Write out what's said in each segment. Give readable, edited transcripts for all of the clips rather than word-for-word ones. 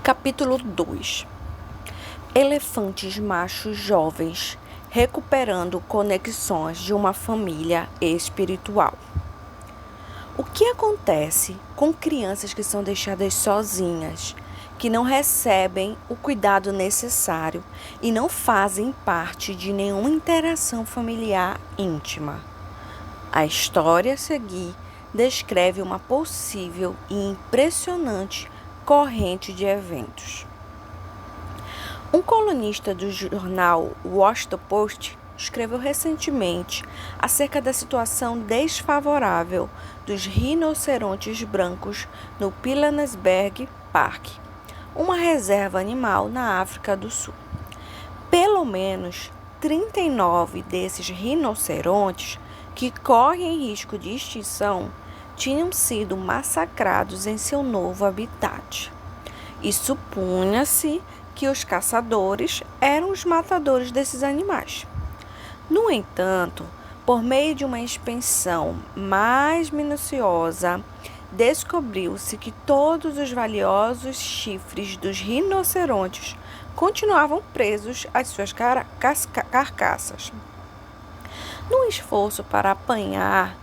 Capítulo 2. Elefantes machos jovens recuperando conexões de uma família espiritual. O que acontece com crianças que são deixadas sozinhas, que não recebem o cuidado necessário e não fazem parte de nenhuma interação familiar íntima? A história a seguir descreve uma possível e impressionante corrente de eventos. Um colunista do jornal Washington Post escreveu recentemente acerca da situação desfavorável dos rinocerontes brancos no Pilanesberg Park, uma reserva animal na África do Sul. Pelo menos 39 desses rinocerontes que correm risco de extinção tinham sido massacrados em seu novo habitat. E supunha-se que os caçadores eram os matadores desses animais. No entanto, por meio de uma inspeção mais minuciosa, descobriu-se que todos os valiosos chifres dos rinocerontes continuavam presos às suas carcaças. Num esforço para apanhar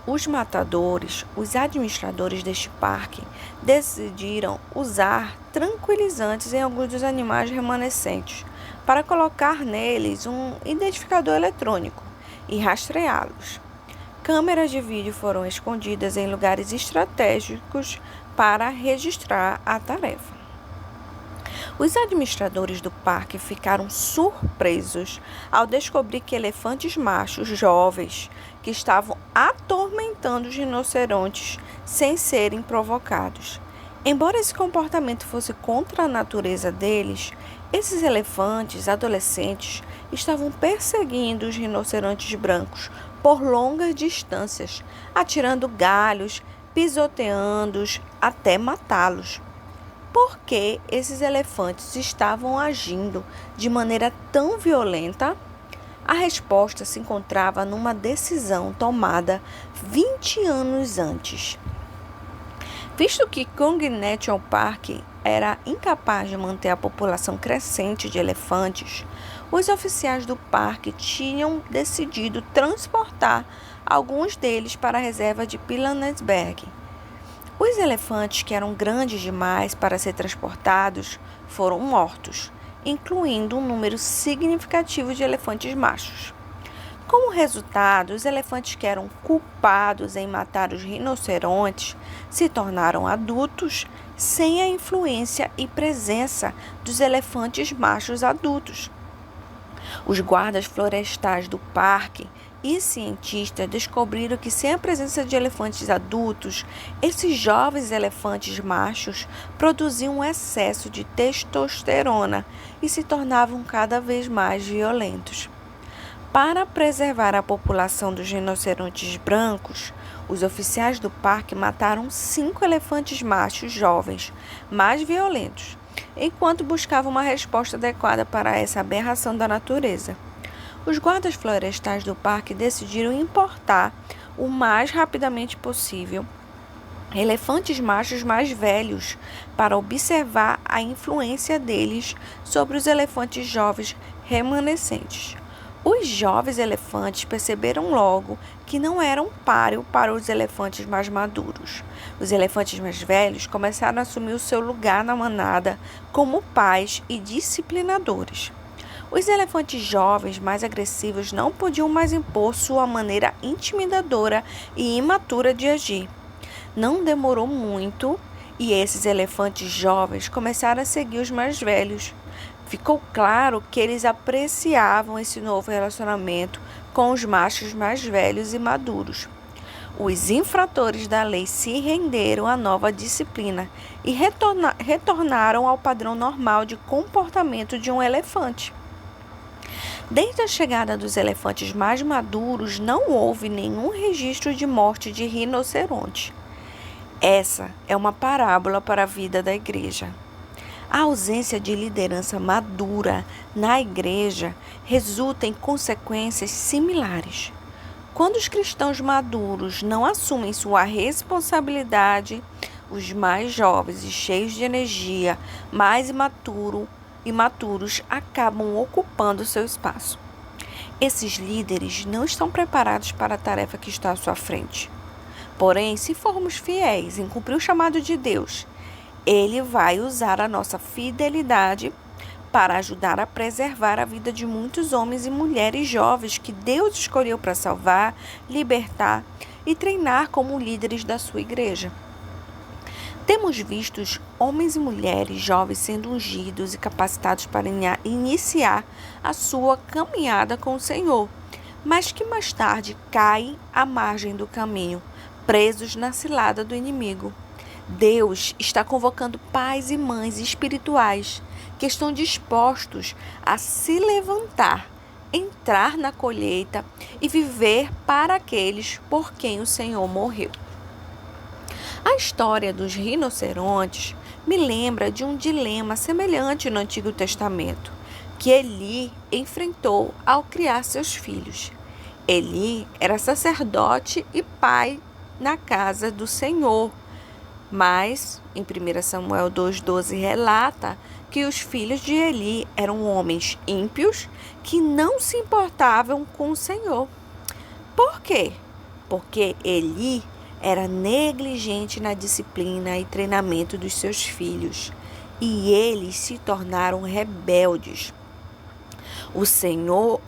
os matadores, os administradores deste parque decidiram usar tranquilizantes em alguns dos animais remanescentes para colocar neles um identificador eletrônico e rastreá-los. Câmeras de vídeo foram escondidas em lugares estratégicos para registrar a tarefa. Os administradores do parque ficaram surpresos ao descobrir que elefantes machos jovens que estavam atormentando os rinocerontes sem serem provocados. Embora esse comportamento fosse contra a natureza deles, esses elefantes adolescentes estavam perseguindo os rinocerontes brancos por longas distâncias, atirando galhos, pisoteando-os até matá-los. Por que esses elefantes estavam agindo de maneira tão violenta? A resposta se encontrava numa decisão tomada 20 anos antes. Visto que Kruger National Park era incapaz de manter a população crescente de elefantes, os oficiais do parque tinham decidido transportar alguns deles para a reserva de Pilanesberg. Os elefantes, que eram grandes demais para ser transportados, foram mortos, incluindo um número significativo de elefantes machos. Como resultado, os elefantes que eram culpados em matar os rinocerontes se tornaram adultos sem a influência e presença dos elefantes machos adultos. Os guardas florestais do parque e cientistas descobriram que, sem a presença de elefantes adultos, esses jovens elefantes machos produziam um excesso de testosterona e se tornavam cada vez mais violentos. Para preservar a população dos rinocerontes brancos, os oficiais do parque mataram 5 elefantes machos jovens, mais violentos, enquanto buscavam uma resposta adequada para essa aberração da natureza. Os guardas florestais do parque decidiram importar o mais rapidamente possível elefantes machos mais velhos para observar a influência deles sobre os elefantes jovens remanescentes. Os jovens elefantes perceberam logo que não eram páreo para os elefantes mais maduros. Os elefantes mais velhos começaram a assumir o seu lugar na manada como pais e disciplinadores. Os elefantes jovens mais agressivos não podiam mais impor sua maneira intimidadora e imatura de agir. Não demorou muito e esses elefantes jovens começaram a seguir os mais velhos. Ficou claro que eles apreciavam esse novo relacionamento com os machos mais velhos e maduros. Os infratores da lei se renderam à nova disciplina e retornaram ao padrão normal de comportamento de um elefante. Desde a chegada dos elefantes mais maduros, não houve nenhum registro de morte de rinoceronte. Essa é uma parábola para a vida da igreja. A ausência de liderança madura na igreja resulta em consequências similares. Quando os cristãos maduros não assumem sua responsabilidade, os mais jovens e cheios de energia, mais imaturos, acabam ocupando seu espaço. Esses líderes não estão preparados para a tarefa que está à sua frente. Porém, se formos fiéis em cumprir o chamado de Deus, Ele vai usar a nossa fidelidade para ajudar a preservar a vida de muitos homens e mulheres jovens que Deus escolheu para salvar, libertar e treinar como líderes da sua igreja. Temos visto homens e mulheres jovens sendo ungidos e capacitados para iniciar a sua caminhada com o Senhor, mas que mais tarde caem à margem do caminho, presos na cilada do inimigo. Deus está convocando pais e mães espirituais que estão dispostos a se levantar, entrar na colheita e viver para aqueles por quem o Senhor morreu. A história dos rinocerontes me lembra de um dilema semelhante no Antigo Testamento, que Eli enfrentou ao criar seus filhos. Eli era sacerdote e pai na casa do Senhor, mas em 1 Samuel 2,12 relata que os filhos de Eli eram homens ímpios que não se importavam com o Senhor. Por quê? Porque Eli era negligente na disciplina e treinamento dos seus filhos, e eles se tornaram rebeldes. O Senhor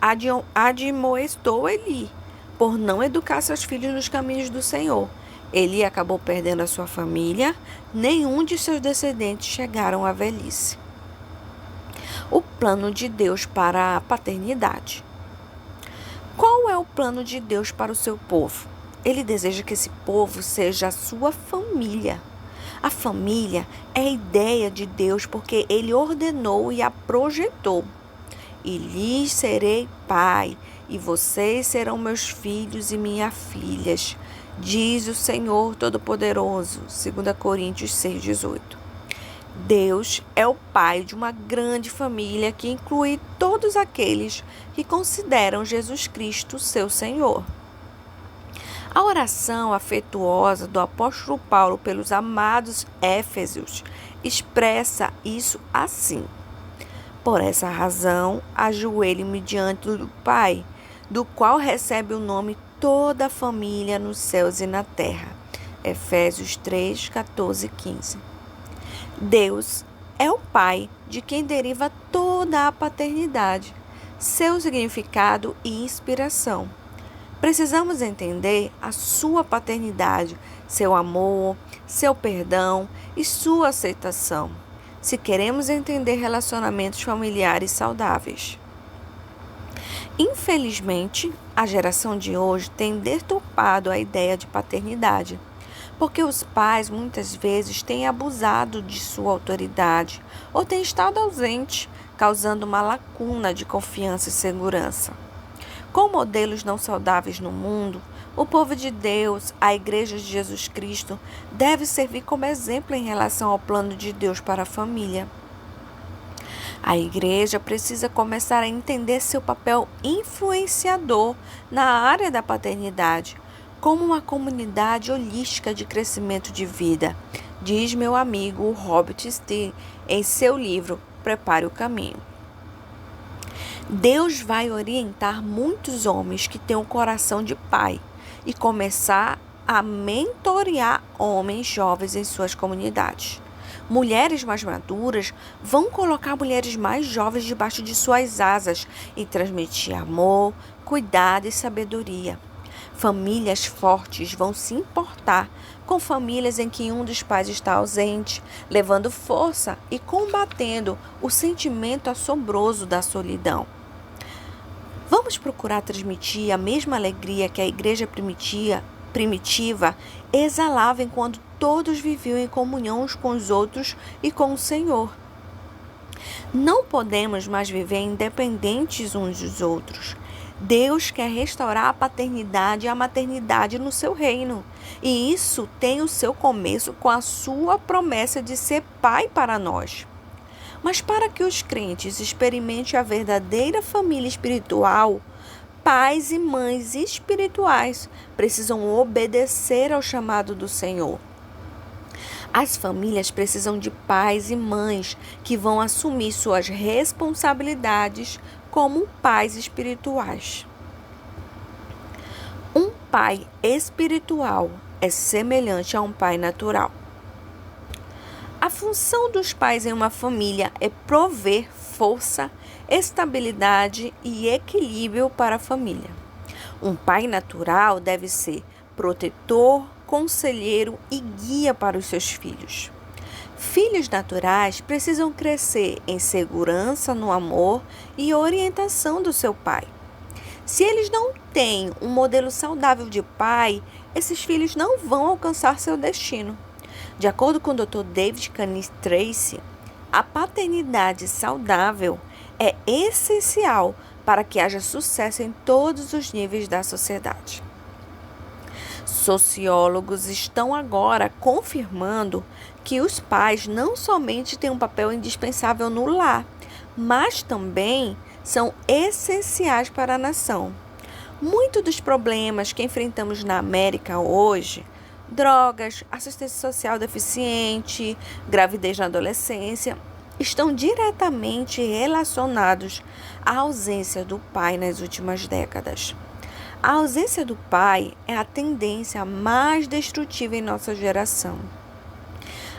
admoestou Eli por não educar seus filhos nos caminhos do Senhor. Eli acabou perdendo a sua família, nenhum de seus descendentes chegaram à velhice. O plano de Deus para a paternidade. Qual é o plano de Deus para o seu povo? Ele deseja que esse povo seja a sua família. A família é a ideia de Deus porque Ele ordenou e a projetou. E lhes serei pai, e vocês serão meus filhos e minhas filhas, diz o Senhor Todo-Poderoso, 2 Coríntios 6,18. Deus é o pai de uma grande família que inclui todos aqueles que consideram Jesus Cristo seu Senhor. A oração afetuosa do apóstolo Paulo pelos amados Éfesos expressa isso assim: por essa razão, ajoelho-me diante do Pai, do qual recebe o nome toda a família nos céus e na terra. Efésios 3, 14 e 15. Deus é o Pai de quem deriva toda a paternidade, seu significado e inspiração. Precisamos entender a sua paternidade, seu amor, seu perdão e sua aceitação, se queremos entender relacionamentos familiares saudáveis. Infelizmente, a geração de hoje tem deturpado a ideia de paternidade, porque os pais muitas vezes têm abusado de sua autoridade ou têm estado ausentes, causando uma lacuna de confiança e segurança. Com modelos não saudáveis no mundo, o povo de Deus, a Igreja de Jesus Cristo, deve servir como exemplo em relação ao plano de Deus para a família. A Igreja precisa começar a entender seu papel influenciador na área da paternidade, como uma comunidade holística de crescimento de vida, diz meu amigo Robert Stier em seu livro Prepare o Caminho. Deus vai orientar muitos homens que têm um coração de pai e começar a mentorear homens jovens em suas comunidades. Mulheres mais maduras vão colocar mulheres mais jovens debaixo de suas asas e transmitir amor, cuidado e sabedoria. Famílias fortes vão se importar com famílias em que um dos pais está ausente, levando força e combatendo o sentimento assombroso da solidão. Vamos procurar transmitir a mesma alegria que a igreja primitiva exalava enquanto todos viviam em comunhão uns com os outros e com o Senhor. Não podemos mais viver independentes uns dos outros. Deus quer restaurar a paternidade e a maternidade no seu reino. E isso tem o seu começo com a sua promessa de ser pai para nós. Mas para que os crentes experimentem a verdadeira família espiritual, pais e mães espirituais precisam obedecer ao chamado do Senhor. As famílias precisam de pais e mães que vão assumir suas responsabilidades como pais espirituais. Um pai espiritual é semelhante a um pai natural. A função dos pais em uma família é prover força, estabilidade e equilíbrio para a família. Um pai natural deve ser protetor, conselheiro e guia para os seus filhos. Filhos naturais precisam crescer em segurança, no amor e orientação do seu pai. Se eles não têm um modelo saudável de pai, esses filhos não vão alcançar seu destino. De acordo com o Dr. David Canis Tracy, a paternidade saudável é essencial para que haja sucesso em todos os níveis da sociedade. Sociólogos estão agora confirmando que os pais não somente têm um papel indispensável no lar, mas também são essenciais para a nação. Muitos dos problemas que enfrentamos na América hoje, drogas, assistência social deficiente, gravidez na adolescência, estão diretamente relacionados à ausência do pai nas últimas décadas. A ausência do pai é a tendência mais destrutiva em nossa geração.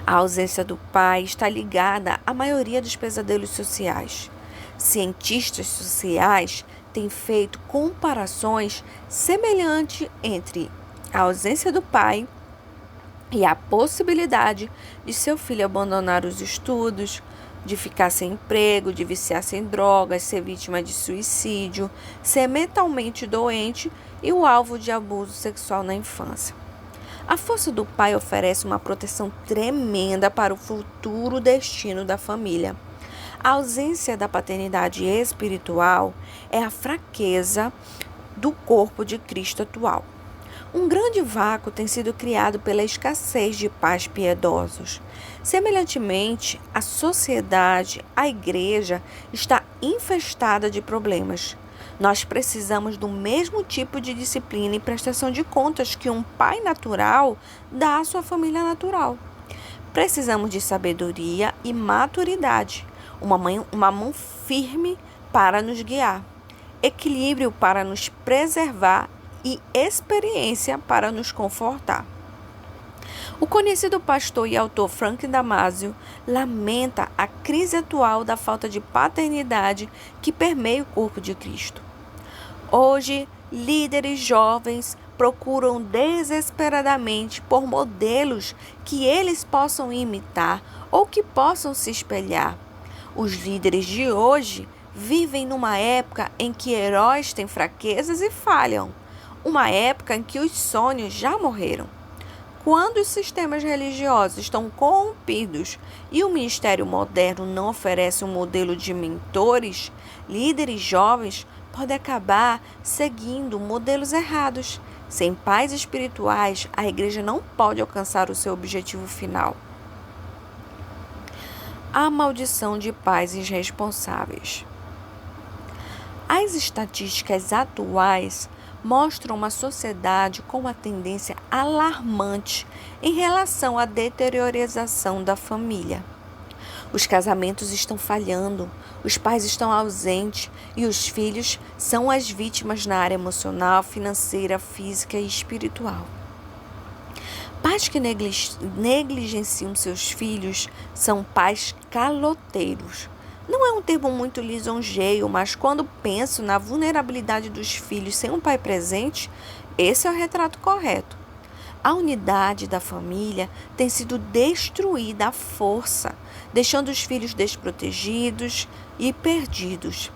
A ausência do pai está ligada à maioria dos pesadelos sociais. Cientistas sociais têm feito comparações semelhantes entre a ausência do pai e a possibilidade de seu filho abandonar os estudos, de ficar sem emprego, de viciar-se em drogas, ser vítima de suicídio, ser mentalmente doente e o alvo de abuso sexual na infância. A força do pai oferece uma proteção tremenda para o futuro destino da família. A ausência da paternidade espiritual é a fraqueza do corpo de Cristo atual. Um grande vácuo tem sido criado pela escassez de pais piedosos. Semelhantemente, a sociedade, a igreja, está infestada de problemas. Nós precisamos do mesmo tipo de disciplina e prestação de contas que um pai natural dá à sua família natural. Precisamos de sabedoria e maturidade, uma mão firme para nos guiar, equilíbrio para nos preservar e experiência para nos confortar. O conhecido pastor e autor Frank Damasio lamenta a crise atual da falta de paternidade que permeia o corpo de Cristo. Hoje, líderes jovens procuram desesperadamente por modelos que eles possam imitar ou que possam se espelhar. Os líderes de hoje vivem numa época em que heróis têm fraquezas e falham, uma época em que os sonhos já morreram. Quando os sistemas religiosos estão corrompidos e o ministério moderno não oferece um modelo de mentores, líderes jovens podem acabar seguindo modelos errados. Sem pais espirituais, a igreja não pode alcançar o seu objetivo final. A maldição de pais irresponsáveis. As estatísticas atuais mostram uma sociedade com uma tendência alarmante em relação à deteriorização da família. Os casamentos estão falhando, os pais estão ausentes e os filhos são as vítimas na área emocional, financeira, física e espiritual. Pais que negligenciam seus filhos são pais caloteiros. Não é um termo muito lisonjeio, mas quando penso na vulnerabilidade dos filhos sem um pai presente, esse é o retrato correto. A unidade da família tem sido destruída à força, deixando os filhos desprotegidos e perdidos.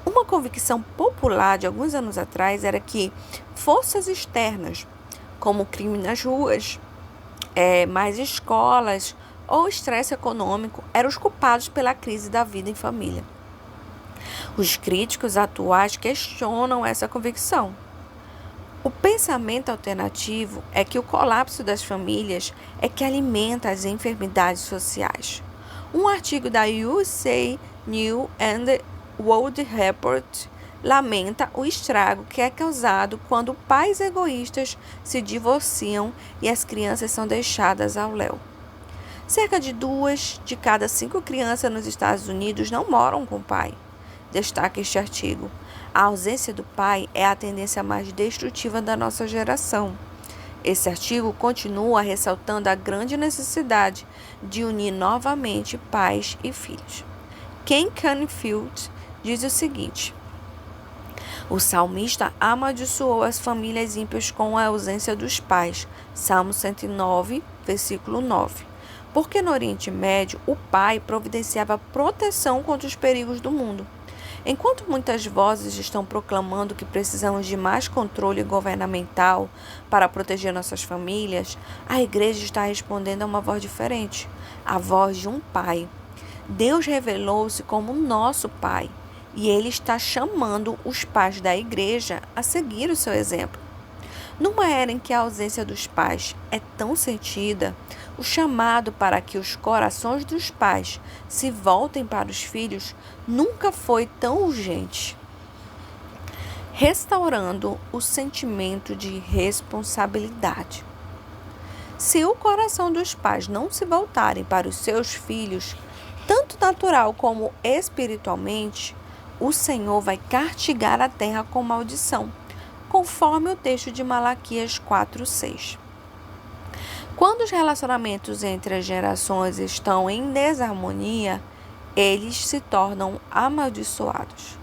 Uma convicção popular de alguns anos atrás era que forças externas, como o crime nas ruas, mais escolas ou estresse econômico, eram os culpados pela crise da vida em família. Os críticos atuais questionam essa convicção. O pensamento alternativo é que o colapso das famílias é que alimenta as enfermidades sociais. Um artigo da USA News and World Report lamenta o estrago que é causado quando pais egoístas se divorciam e as crianças são deixadas ao léu. Cerca de 2 de cada 5 crianças nos Estados Unidos não moram com o pai. Destaca este artigo. A ausência do pai é a tendência mais destrutiva da nossa geração. Esse artigo continua ressaltando a grande necessidade de unir novamente pais e filhos. Ken Canfield diz o seguinte: o salmista amaldiçoou as famílias ímpias com a ausência dos pais. Salmo 109, versículo 9. Porque no Oriente Médio, o pai providenciava proteção contra os perigos do mundo. Enquanto muitas vozes estão proclamando que precisamos de mais controle governamental para proteger nossas famílias, a igreja está respondendo a uma voz diferente, a voz de um pai. Deus revelou-se como nosso pai, e ele está chamando os pais da igreja a seguir o seu exemplo. Numa era em que a ausência dos pais é tão sentida, o chamado para que os corações dos pais se voltem para os filhos nunca foi tão urgente. Restaurando o sentimento de responsabilidade. Se o coração dos pais não se voltarem para os seus filhos, tanto natural como espiritualmente, o Senhor vai castigar a terra com maldição, conforme o texto de Malaquias 4:6. Quando os relacionamentos entre as gerações estão em desarmonia, eles se tornam amaldiçoados.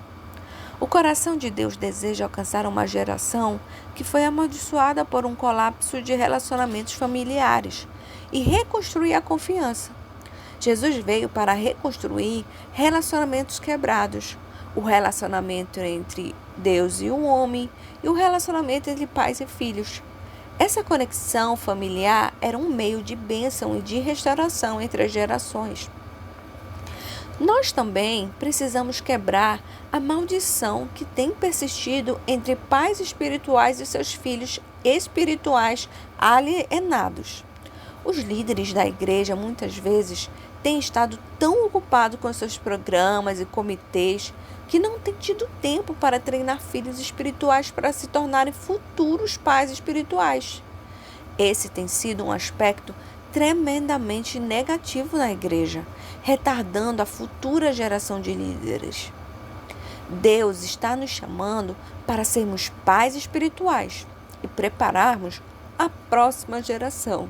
O coração de Deus deseja alcançar uma geração que foi amaldiçoada por um colapso de relacionamentos familiares e reconstruir a confiança. Jesus veio para reconstruir relacionamentos quebrados, o relacionamento entre Deus e o homem e o relacionamento entre pais e filhos. Essa conexão familiar era um meio de bênção e de restauração entre as gerações. Nós também precisamos quebrar a maldição que tem persistido entre pais espirituais e seus filhos espirituais alienados. Os líderes da igreja muitas vezes têm estado tão ocupados com seus programas e comitês que não têm tido tempo para treinar filhos espirituais para se tornarem futuros pais espirituais. Esse tem sido um aspecto tremendamente negativo na igreja, retardando a futura geração de líderes. Deus está nos chamando para sermos pais espirituais e prepararmos a próxima geração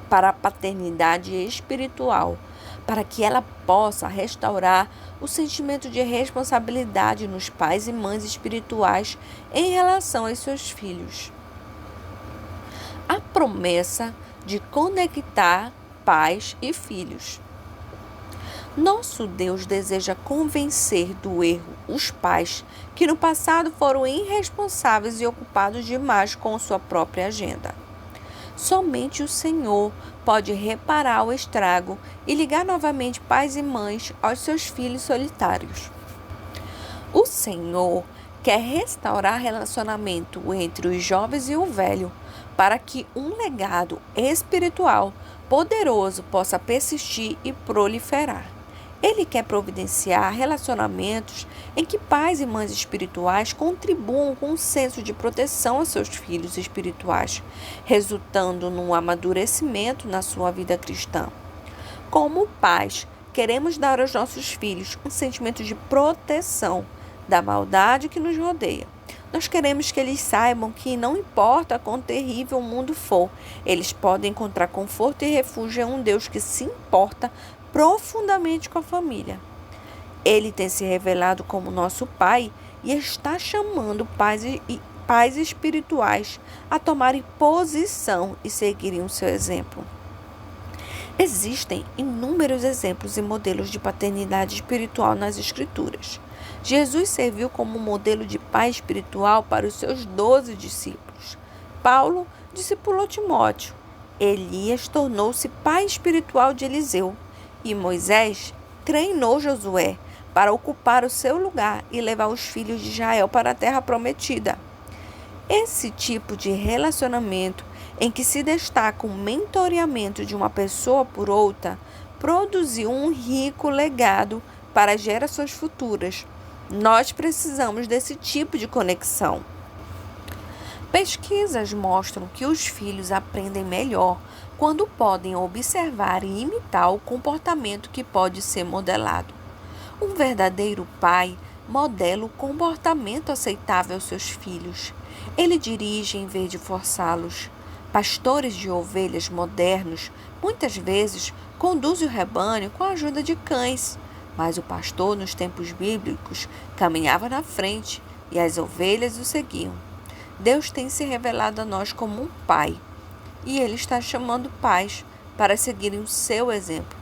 para a paternidade espiritual, para que ela possa restaurar o sentimento de responsabilidade nos pais e mães espirituais em relação aos seus filhos. A promessa de conectar pais e filhos. Nosso Deus deseja convencer do erro os pais que no passado foram irresponsáveis e ocupados demais com sua própria agenda. Somente o Senhor pode reparar o estrago e ligar novamente pais e mães aos seus filhos solitários. O Senhor quer restaurar relacionamento entre os jovens e o velho, para que um legado espiritual poderoso possa persistir e proliferar. Ele quer providenciar relacionamentos em que pais e mães espirituais contribuam com um senso de proteção a seus filhos espirituais, resultando num amadurecimento na sua vida cristã. Como pais, queremos dar aos nossos filhos um sentimento de proteção da maldade que nos rodeia. Nós queremos que eles saibam que não importa quão terrível o mundo for, eles podem encontrar conforto e refúgio em um Deus que se importa profundamente com a família. Ele tem se revelado como nosso Pai e está chamando pais espirituais a tomarem posição e seguirem o seu exemplo. Existem inúmeros exemplos e modelos de paternidade espiritual nas Escrituras. Jesus serviu como modelo de pai espiritual para os seus 12 discípulos. Paulo discipulou Timóteo. Elias tornou-se pai espiritual de Eliseu. E Moisés treinou Josué para ocupar o seu lugar e levar os filhos de Israel para a terra prometida. Esse tipo de relacionamento, em que se destaca o mentoreamento de uma pessoa por outra, produziu um rico legado para as gerações futuras. Nós precisamos desse tipo de conexão. Pesquisas mostram que os filhos aprendem melhor quando podem observar e imitar o comportamento que pode ser modelado. Um verdadeiro pai modela o comportamento aceitável aos seus filhos. Ele dirige em vez de forçá-los. Pastores de ovelhas modernos muitas vezes conduzem o rebanho com a ajuda de cães, mas o pastor nos tempos bíblicos caminhava na frente e as ovelhas o seguiam. Deus tem se revelado a nós como um pai, e Ele está chamando pais para seguirem o seu exemplo.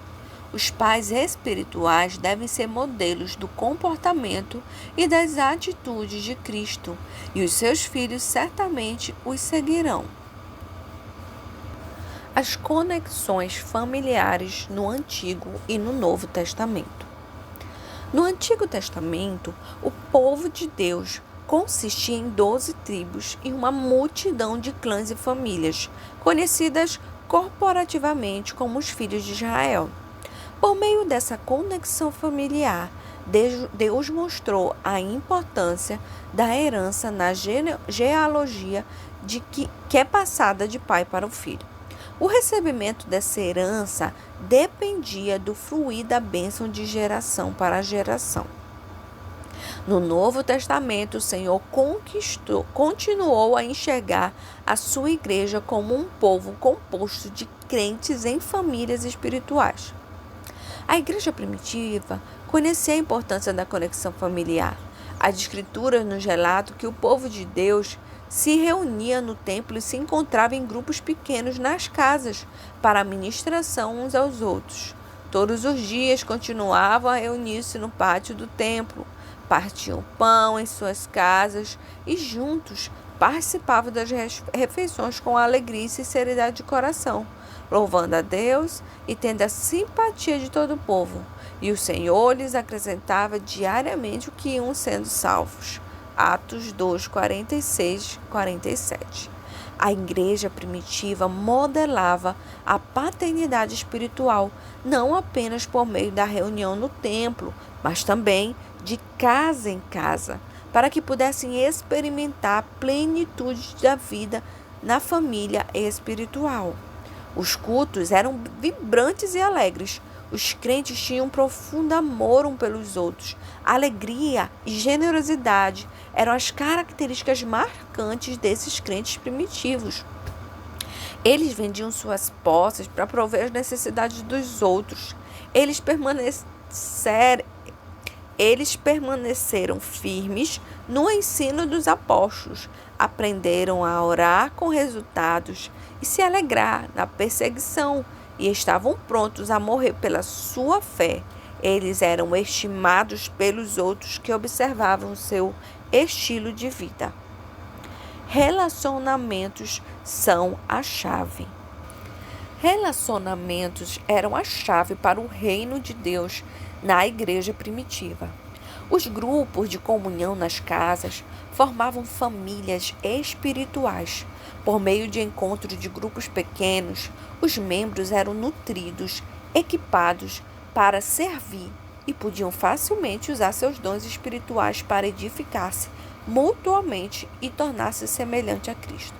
Os pais espirituais devem ser modelos do comportamento e das atitudes de Cristo, e os seus filhos certamente os seguirão. As conexões familiares no Antigo e no Novo Testamento. No Antigo Testamento, o povo de Deus consistia em 12 tribos e uma multidão de clãs e famílias, conhecidas corporativamente como os filhos de Israel. Por meio dessa conexão familiar, Deus mostrou a importância da herança na genealogia que é passada de pai para o filho. O recebimento dessa herança dependia do fluir da bênção de geração para geração. No Novo Testamento, o Senhor continuou a enxergar a sua igreja como um povo composto de crentes em famílias espirituais. A igreja primitiva conhecia a importância da conexão familiar. As Escrituras nos relatam que o povo de Deus se reunia no templo e se encontrava em grupos pequenos nas casas para a ministração uns aos outros. Todos os dias continuavam a reunir-se no pátio do templo, partiam pão em suas casas e juntos participavam das refeições com alegria e sinceridade de coração, louvando a Deus e tendo a simpatia de todo o povo. E o Senhor lhes acrescentava diariamente o que iam sendo salvos. Atos 2, 46, 47. A igreja primitiva modelava a paternidade espiritual, não apenas por meio da reunião no templo, mas também de casa em casa, para que pudessem experimentar a plenitude da vida na família espiritual. Os cultos eram vibrantes e alegres. Os crentes tinham um profundo amor uns pelos outros. Alegria e generosidade eram as características marcantes desses crentes primitivos. Eles vendiam suas posses para prover as necessidades dos outros. Eles permaneceram firmes no ensino dos apóstolos, aprenderam a orar com resultados e se alegrar na perseguição, e estavam prontos a morrer pela sua fé. Eles eram estimados pelos outros que observavam seu estilo de vida. Relacionamentos são a chave. Relacionamentos eram a chave para o reino de Deus na igreja primitiva. Os grupos de comunhão nas casas formavam famílias espirituais. Por meio de encontro de grupos pequenos, os membros eram nutridos, equipados para servir e podiam facilmente usar seus dons espirituais para edificar-se mutuamente e tornar-se semelhante a Cristo.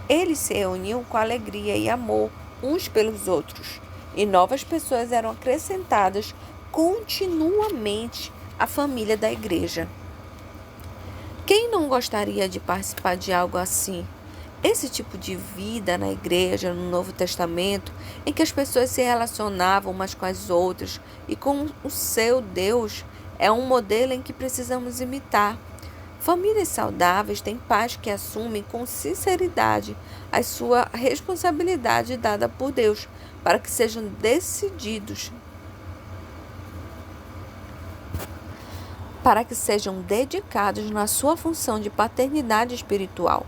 Eles se reuniam com alegria e amor uns pelos outros, e novas pessoas eram acrescentadas continuamente à família da igreja. Quem não gostaria de participar de algo assim? Esse tipo de vida na igreja, no Novo Testamento, em que as pessoas se relacionavam umas com as outras e com o seu Deus, é um modelo em que precisamos imitar. Famílias saudáveis têm pais que assumem com sinceridade a sua responsabilidade dada por Deus, para que sejam dedicados na sua função de paternidade espiritual.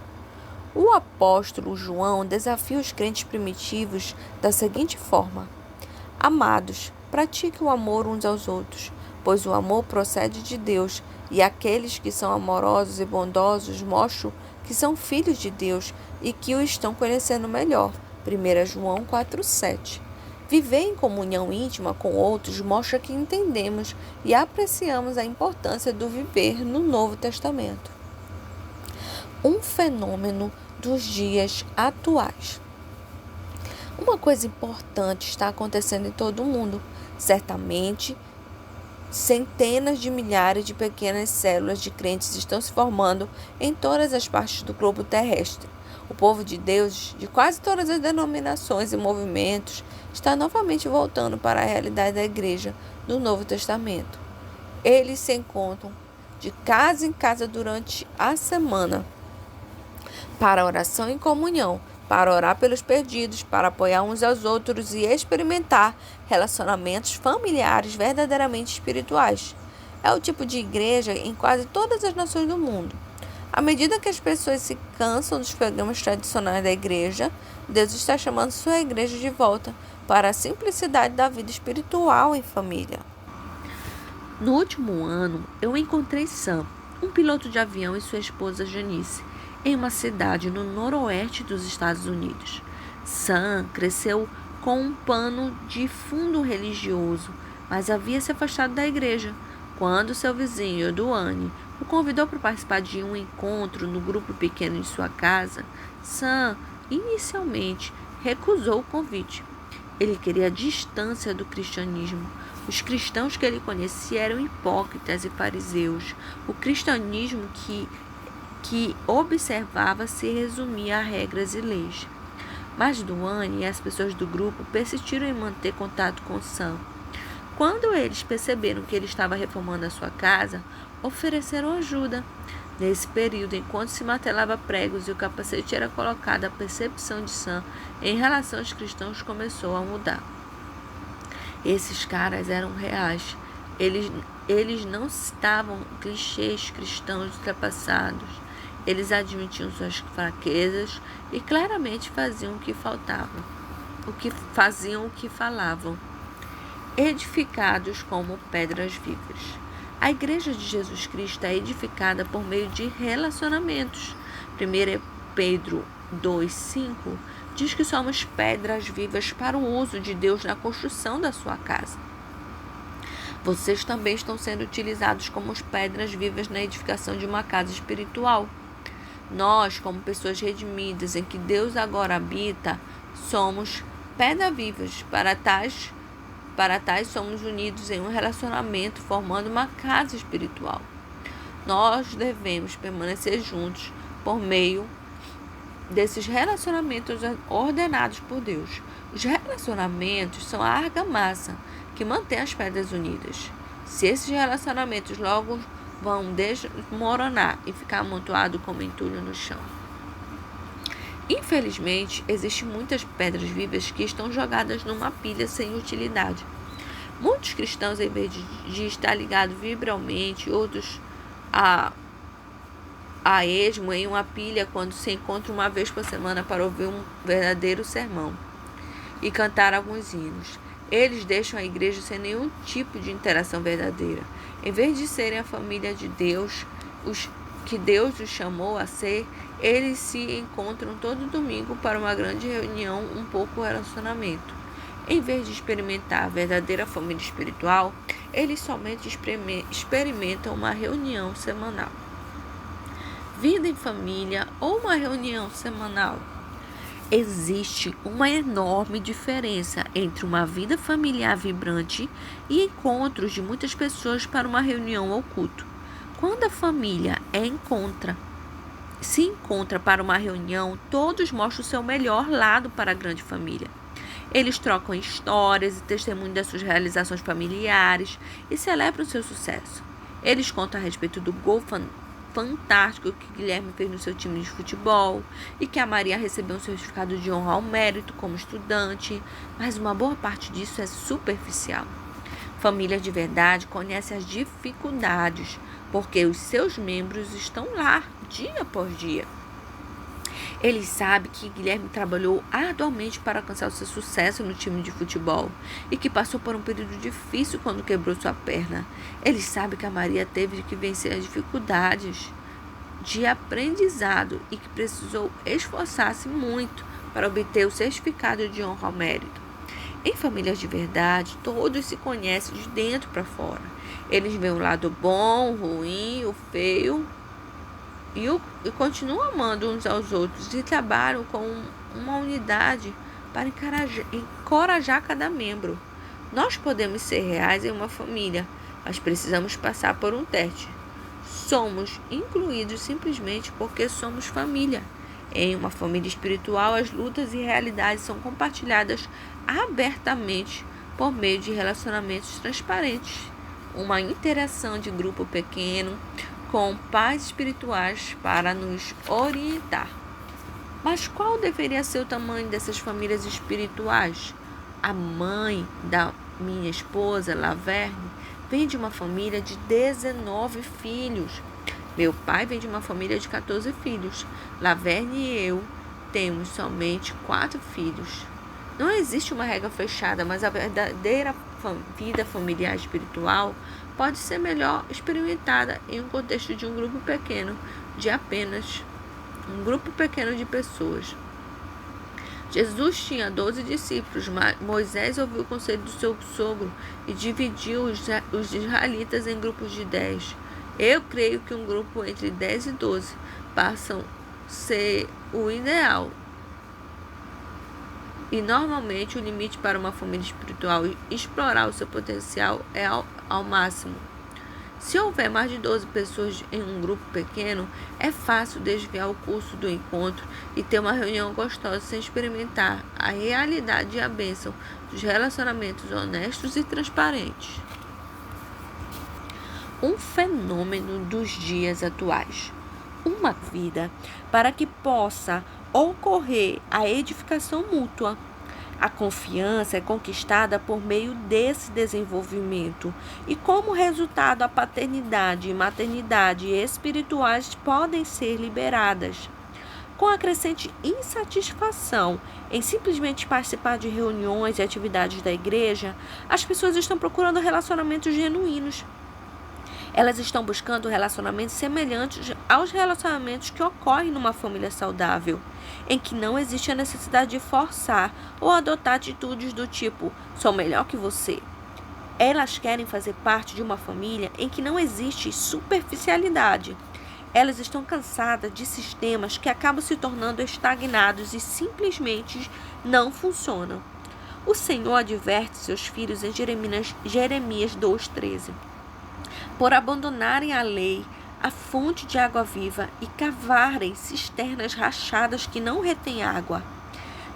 O apóstolo João desafia os crentes primitivos da seguinte forma: Amados, pratiquem o amor uns aos outros, pois o amor procede de Deus, e aqueles que são amorosos e bondosos mostram que são filhos de Deus e que o estão conhecendo melhor. 1 João 4,7. Viver em comunhão íntima com outros mostra que entendemos e apreciamos a importância do viver no Novo Testamento. um fenômeno dos dias atuais. Uma coisa importante está acontecendo em todo o mundo. Certamente, centenas de milhares de pequenas células de crentes estão se formando em todas as partes do globo terrestre. O povo de Deus, de quase todas as denominações e movimentos, está novamente voltando para a realidade da igreja do Novo Testamento. Eles se encontram de casa em casa durante a semana para oração e comunhão, para orar pelos perdidos, para apoiar uns aos outros e experimentar relacionamentos familiares verdadeiramente espirituais. É o tipo de igreja em quase todas as nações do mundo. À medida que as pessoas se cansam dos programas tradicionais da igreja, Deus está chamando sua igreja de volta para a simplicidade da vida espiritual em família. No último ano, eu encontrei Sam, um piloto de avião, e sua esposa Janice, em uma cidade no noroeste dos Estados Unidos. Sam cresceu com um pano de fundo religioso, mas havia se afastado da igreja. Quando seu vizinho, Duane, o convidou para participar de um encontro no grupo pequeno em sua casa, Sam inicialmente recusou o convite. Ele queria a distância do cristianismo. Os cristãos que ele conhecia eram hipócritas e fariseus. O cristianismo que observava se resumia a regras e leis. Mas Duane e as pessoas do grupo persistiram em manter contato com Sam. Quando eles perceberam que ele estava reformando a sua casa, ofereceram ajuda. Nesse período, enquanto se martelava pregos e o capacete era colocado, a percepção de Sam em relação aos cristãos começou a mudar. Esses caras eram reais. Eles não estavam clichês cristãos ultrapassados. Eles admitiam suas fraquezas e claramente faziam o que falavam. Edificados como pedras vivas. A Igreja de Jesus Cristo é edificada por meio de relacionamentos. 1 Pedro 2,5 diz que somos pedras vivas para o uso de Deus na construção da sua casa. Vocês também estão sendo utilizados como pedras vivas na edificação de uma casa espiritual. Nós, como pessoas redimidas em que Deus agora habita, somos pedras vivas. Para tais somos unidos em um relacionamento, formando uma casa espiritual. Nós devemos permanecer juntos por meio desses relacionamentos ordenados por Deus. Os relacionamentos são a argamassa que mantém as pedras unidas. Se esses relacionamentos logo vão desmoronar e ficar amontoado como entulho no chão. Infelizmente, existem muitas pedras vivas que estão jogadas numa pilha sem utilidade. Muitos cristãos, em vez de estar ligados vibralmente, outros a esmo em uma pilha quando se encontram uma vez por semana para ouvir um verdadeiro sermão e cantar alguns hinos. Eles deixam a igreja sem nenhum tipo de interação verdadeira. Em vez de serem a família de Deus, que Deus os chamou a ser, eles se encontram todo domingo para uma grande reunião, um pouco relacionamento. Em vez de experimentar a verdadeira família espiritual, eles somente experimentam uma reunião semanal. Vida em família ou uma reunião semanal. Existe uma enorme diferença entre uma vida familiar vibrante e encontros de muitas pessoas para uma reunião ou culto. Quando a família se encontra para uma reunião, todos mostram o seu melhor lado para a grande família. Eles trocam histórias e testemunham das suas realizações familiares e celebram seu sucesso. Eles contam a respeito do gol fantástico que Guilherme fez no seu time de futebol e que a Maria recebeu um certificado de honra ao mérito como estudante, mas uma boa parte disso é superficial. Família de verdade conhece as dificuldades, porque os seus membros estão lá, dia após dia. Eles sabem que Guilherme trabalhou arduamente para alcançar o seu sucesso no time de futebol e que passou por um período difícil quando quebrou sua perna. Eles sabem que a Maria teve que vencer as dificuldades de aprendizado e que precisou esforçar-se muito para obter o certificado de honra ao mérito. Em famílias de verdade, todos se conhecem de dentro para fora. Eles veem o lado bom, o ruim, o feio e continuam amando uns aos outros e trabalham com uma unidade para encorajar cada membro. Nós podemos ser reais em uma família, mas precisamos passar por um teste. Somos incluídos simplesmente porque somos família. Em uma família espiritual, as lutas e realidades são compartilhadas abertamente por meio de relacionamentos transparentes. Uma interação de grupo pequeno com pais espirituais para nos orientar. Mas qual deveria ser o tamanho dessas famílias espirituais? A mãe da minha esposa, Laverne, vem de uma família de 19 filhos. Meu pai vem de uma família de 14 filhos. Laverne e eu temos somente 4 filhos. Não existe uma regra fechada, mas a verdadeira vida familiar espiritual pode ser melhor experimentada em um contexto de um grupo pequeno, de apenas um grupo pequeno de pessoas. Jesus tinha 12 discípulos, mas Moisés ouviu o conselho do seu sogro e dividiu os israelitas em grupos de 10. Eu creio que um grupo entre 10 e 12 passam a ser o ideal. E normalmente o limite para uma família espiritual explorar o seu potencial é ao máximo. Se houver mais de 12 pessoas em um grupo pequeno, é fácil desviar o curso do encontro e ter uma reunião gostosa sem experimentar a realidade e a bênção dos relacionamentos honestos e transparentes. Um fenômeno dos dias atuais. Uma vida para que possa ocorrer a edificação mútua. A confiança é conquistada por meio desse desenvolvimento e, como resultado, a paternidade e maternidade espirituais podem ser liberadas. Com a crescente insatisfação em simplesmente participar de reuniões e atividades da igreja, as pessoas estão procurando relacionamentos genuínos. Elas estão buscando relacionamentos semelhantes aos relacionamentos que ocorrem numa família saudável, em que não existe a necessidade de forçar ou adotar atitudes do tipo, sou melhor que você. Elas querem fazer parte de uma família em que não existe superficialidade. Elas estão cansadas de sistemas que acabam se tornando estagnados e simplesmente não funcionam. O Senhor adverte seus filhos em Jeremias 2,13. Por abandonarem a lei, a fonte de água viva e cavarem cisternas rachadas que não retêm água.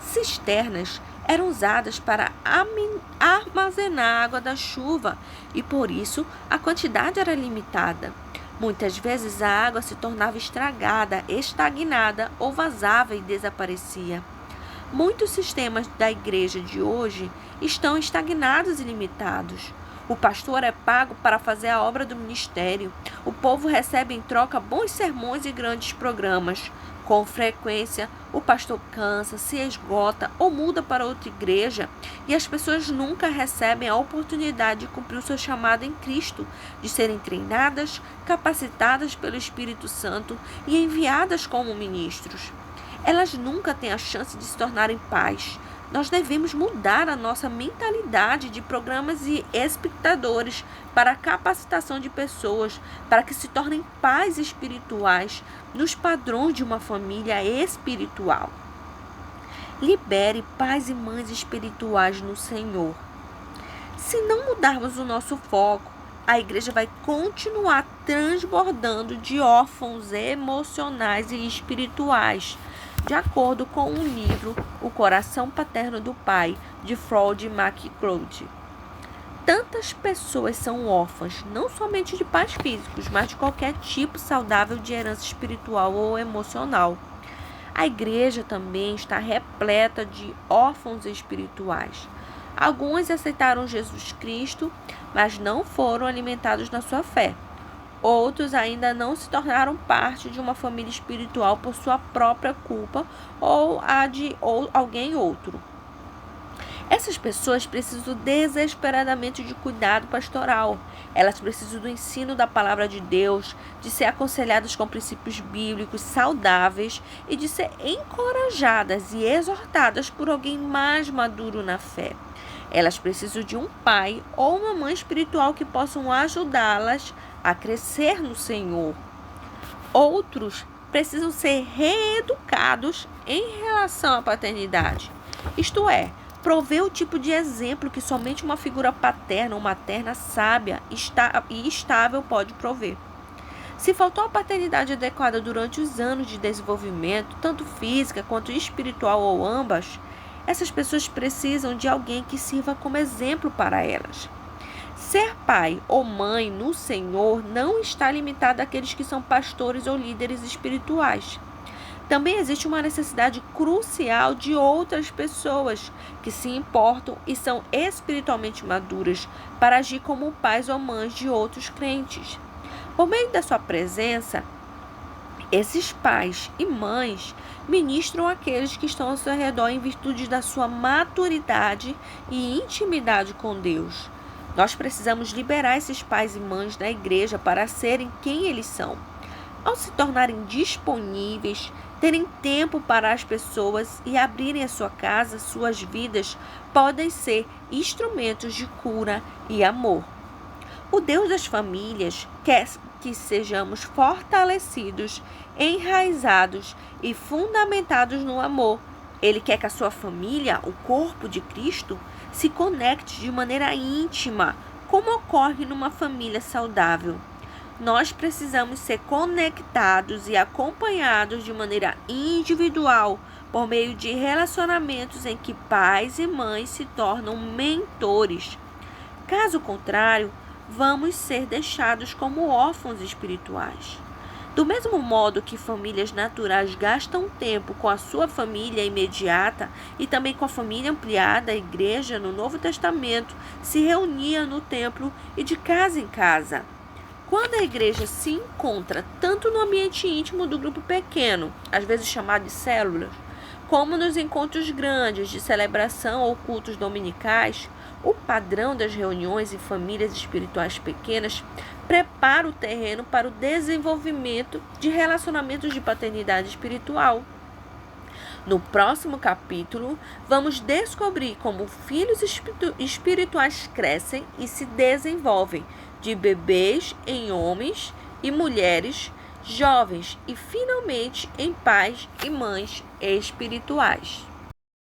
Cisternas eram usadas para armazenar a água da chuva e por isso a quantidade era limitada. Muitas vezes a água se tornava estragada, estagnada ou vazava e desaparecia. Muitos sistemas da igreja de hoje estão estagnados e limitados. O pastor é pago para fazer a obra do ministério. O povo recebe em troca bons sermões e grandes programas. Com frequência, o pastor cansa, se esgota ou muda para outra igreja e as pessoas nunca recebem a oportunidade de cumprir o seu chamado em Cristo, de serem treinadas, capacitadas pelo Espírito Santo e enviadas como ministros. Elas nunca têm a chance de se tornarem pais. Nós devemos mudar a nossa mentalidade de programas e espectadores para a capacitação de pessoas, para que se tornem pais espirituais nos padrões de uma família espiritual. Libere pais e mães espirituais no Senhor. Se não mudarmos o nosso foco, a igreja vai continuar transbordando de órfãos emocionais e espirituais, de acordo com o livro O Coração Paterno do Pai, de Freud McCloud. Tantas pessoas são órfãs, não somente de pais físicos, mas de qualquer tipo saudável de herança espiritual ou emocional. A igreja também está repleta de órfãos espirituais. Alguns aceitaram Jesus Cristo, mas não foram alimentados na sua fé. Outros ainda não se tornaram parte de uma família espiritual por sua própria culpa ou a de alguém outro. Essas pessoas precisam desesperadamente de cuidado pastoral. Elas precisam do ensino da palavra de Deus, de ser aconselhadas com princípios bíblicos saudáveis e de ser encorajadas e exortadas por alguém mais maduro na fé. Elas precisam de um pai ou uma mãe espiritual que possam ajudá-las a crescer no Senhor. Outros precisam ser reeducados em relação à paternidade. Isto é, prover o tipo de exemplo que somente uma figura paterna ou materna sábia e estável pode prover. Se faltou a paternidade adequada durante os anos de desenvolvimento, tanto física quanto espiritual ou ambas, essas pessoas precisam de alguém que sirva como exemplo para elas. Ser pai ou mãe no Senhor não está limitado àqueles que são pastores ou líderes espirituais. Também existe uma necessidade crucial de outras pessoas que se importam e são espiritualmente maduras para agir como pais ou mães de outros crentes. Por meio da sua presença, esses pais e mães ministram àqueles que estão ao seu redor em virtude da sua maturidade e intimidade com Deus. Nós precisamos liberar esses pais e mães da igreja para serem quem eles são. Ao se tornarem disponíveis, terem tempo para as pessoas e abrirem a sua casa, suas vidas podem ser instrumentos de cura e amor. O Deus das famílias quer que sejamos fortalecidos, enraizados e fundamentados no amor. Ele quer que a sua família, o corpo de Cristo, se conecte de maneira íntima, como ocorre numa família saudável. Nós precisamos ser conectados e acompanhados de maneira individual, por meio de relacionamentos em que pais e mães se tornam mentores. Caso contrário, vamos ser deixados como órfãos espirituais. Do mesmo modo que famílias naturais gastam tempo com a sua família imediata e também com a família ampliada, a igreja no Novo Testamento se reunia no templo e de casa em casa. Quando a igreja se encontra tanto no ambiente íntimo do grupo pequeno, às vezes chamado de células, como nos encontros grandes de celebração ou cultos dominicais, o padrão das reuniões em famílias espirituais pequenas prepara o terreno para o desenvolvimento de relacionamentos de paternidade espiritual. No próximo capítulo, vamos descobrir como filhos espirituais crescem e se desenvolvem, de bebês em homens e mulheres, jovens e finalmente em pais e mães espirituais.